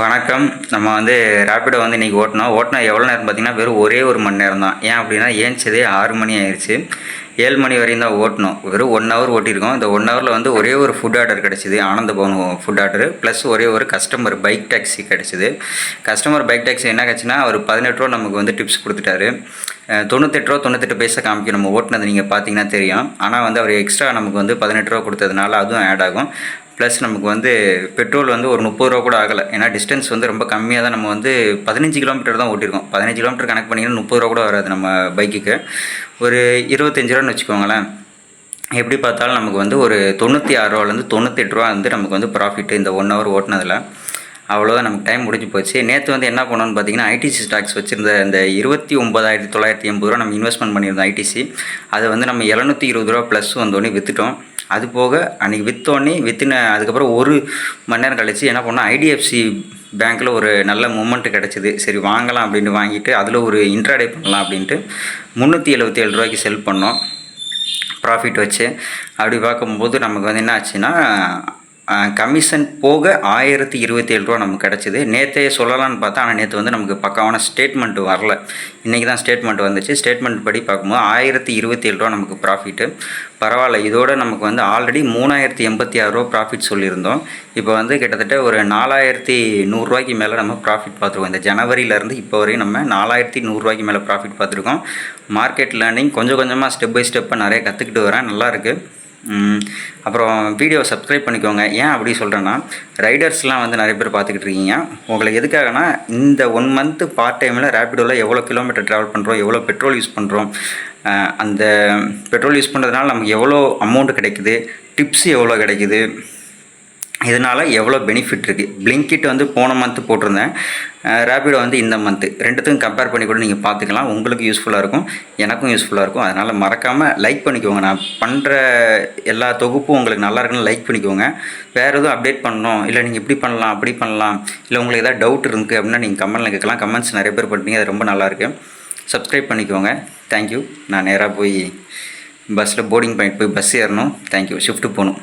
வணக்கம். நம்ம ரேப்பிடோ இன்றைக்கி ஓட்டினா எவ்வளோ நேரம் பார்த்திங்கன்னா வெறும் ஒரே ஒரு மணி நேரம் தான். ஏன் அப்படின்னா ஏன்ச்சதே 6 மணி ஆயிடுச்சு. 7 மணி வரையும் தான் ஓட்டினோம். வெறும் 1 ஹவர் ஓட்டியிருக்கோம். இந்த 1 ஹவரில் ஒரே ஒரு ஃபுட் ஆர்டர் கிடச்சிது, ஆனந்த பவன் ஃபுட் ஆர்டரு ப்ளஸ் ஒரே ஒரு கஸ்டமர் பைக் டாக்ஸி கிடச்சிது. கஸ்டமர் பைக் டாக்ஸி என்ன கிடச்சுன்னா அவர் 18 ரூபா நமக்கு டிப்ஸ் கொடுத்துட்டாரு. 98 ரூபா 98 பைசா காமிக்கும் நம்ம ஓட்டினது நீங்கள் பார்த்தீங்கன்னா தெரியும். ஆனால் அவர் எக்ஸ்ட்ரா நமக்கு 18 ரூபா கொடுத்ததுனால அதுவும் ஆட் ஆகும். ப்ளஸ் நமக்கு பெட்ரோல் ஒரு 30 ரூபா கூட ஆகலை. ஏன்னா டிஸ்டன்ஸ் ரொம்ப கம்மியாக தான். நம்ம 15 கிலோமீட்டர் தான் ஓட்டியிருக்கோம். 15 கிலோமீட்டர் கணக்கு பண்ணிங்கன்னா 30 ரூபா கூட வராது நம்ம பைக்குக்கு. ஒரு 25 ரூபான்னு வச்சுக்கோங்களேன். எப்படி பார்த்தாலும் நமக்கு ஒரு 96 ரூபாலேருந்து 98 ரூபா நமக்கு ப்ராஃபிட்டு இந்த 1 ஹவர் ஓட்டினதில். அவ்வளோதான், நமக்கு டைம் முடிஞ்சு போச்சு. நேற்று என்ன பண்ணோன்னு பார்த்தீங்கன்னா ஐடிசி ஸ்டாக்ஸ் வச்சுருந்த இந்த 29,980 ரூபா நம்ம இன்வெஸ்ட்மெண்ட் பண்ணியிருந்தோம் ஐடிசி. அதை நம்ம 720 ரூபா ப்ளஸ் வந்தோடனே விற்றுட்டோம். அது போக அன்றைக்கி விற்றோடனே அதுக்கப்புறம் ஒரு மணி நேரம் கழிச்சு என்ன பண்ணோம், ஐடிஎஃப்சி பேங்க்கில் ஒரு நல்ல மூமெண்ட்டு கிடச்சிது. சரி வாங்கலாம் அப்படின்ட்டு வாங்கிட்டு அதில் ஒரு இன்ட்ராடே பண்ணலாம் அப்படின்ட்டு 377 ரூபாய்க்கு செல் பண்ணோம் ப்ராஃபிட் வச்சு. அப்படி பார்க்கும்போது நமக்கு என்ன ஆச்சுன்னா கமிஷன் போக 1027 ரூபா நமக்கு கிடச்சிது. நேற்றே சொல்லலான்னு பார்த்தா, ஆனால் நேற்று நமக்கு பக்காவான ஸ்டேட்மெண்ட்டு வரல. இன்றைக்கி தான் ஸ்டேட்மெண்ட் வந்துச்சு. ஸ்டேட்மெண்ட் படி பார்க்கும்போது 1027 ரூபா நமக்கு ப்ராஃபிட்டு. பரவாயில்ல. இதோடு நமக்கு ஆல்ரெடி 3086 ரூபா ப்ராஃபிட் சொல்லியிருந்தோம். இப்போ கிட்டத்தட்ட ஒரு 4100 ரூபாய்க்கு மேலே நம்ம ப்ராஃபிட் பார்த்துருக்கோம். இந்த ஜனவரியிலேருந்து இப்போ வரையும் நம்ம 4100 ரூபாய்க்கு மேலே ப்ராஃபிட் பார்த்துருக்கோம். மார்க்கெட் லேர்னிங் கொஞ்சம் கொஞ்சமாக ஸ்டெப் பை ஸ்டெப்பாக நிறைய கற்றுக்கிட்டு வரேன். நல்லாயிருக்கு. அப்புறம் வீடியோவை சப்ஸ்கிரைப் பண்ணிக்கோங்க. ஏன் அப்படி சொல்கிறேன்னா, ரைடர்ஸ்லாம் நிறைய பேர் பார்த்துக்கிட்டு இருக்கீங்க. உங்களுக்கு எதுக்காகனா, இந்த 1 மந்த்து பார்ட் டைமில் ரேப்பிடோவில் எவ்வளோ கிலோமீட்டர் ட்ராவல் பண்ணுறோம், எவ்வளோ பெட்ரோல் யூஸ் பண்ணுறோம், அந்த பெட்ரோல் யூஸ் பண்ணுறதுனால நமக்கு எவ்வளோ அமௌண்ட் கிடைக்குது, டிப்ஸ் எவ்வளோ கிடைக்குது, இதனால் எவ்வளோ பெனிஃபிட் இருக்குது. பிளிங்கிட் போன மந்த்து போட்டிருந்தேன், ரேப்பிடோ இந்த மந்த்து. ரெண்டுத்துக்கும் கம்பேர் பண்ணி கூட நீங்கள் பார்த்துக்கலாம். உங்களுக்கு யூஸ்ஃபுல்லாக இருக்கும், எனக்கும் யூஸ்ஃபுல்லாக இருக்கும். அதனால் மறக்காமல் லைக் பண்ணிக்கோங்க. நான் பண்ணுற எல்லா தொகுப்பும் உங்களுக்கு நல்லா இருக்குன்னு லைக் பண்ணிக்கோங்க. வேறு எதுவும் அப்டேட் பண்ணணும், இல்லை நீங்கள் இப்படி பண்ணலாம் அப்படி பண்ணலாம், இல்லை உங்களுக்கு எதாவது டவுட் இருக்குது அப்படின்னா நீங்கள் கமெண்ட்டில் கேட்கலாம். கமெண்ட்ஸ் நிறைய பேர் பண்ணுறீங்க, அது ரொம்ப நல்லாயிருக்கு. சப்ஸ்கிரைப் பண்ணிக்கோங்க. தேங்க்யூ. நான் நேராக போய் பஸ்ஸில் போர்டிங் பாயிண்ட் போய் பஸ் ஏறணும். தேங்க்யூ. ஷிஃப்ட்டு போகணும்.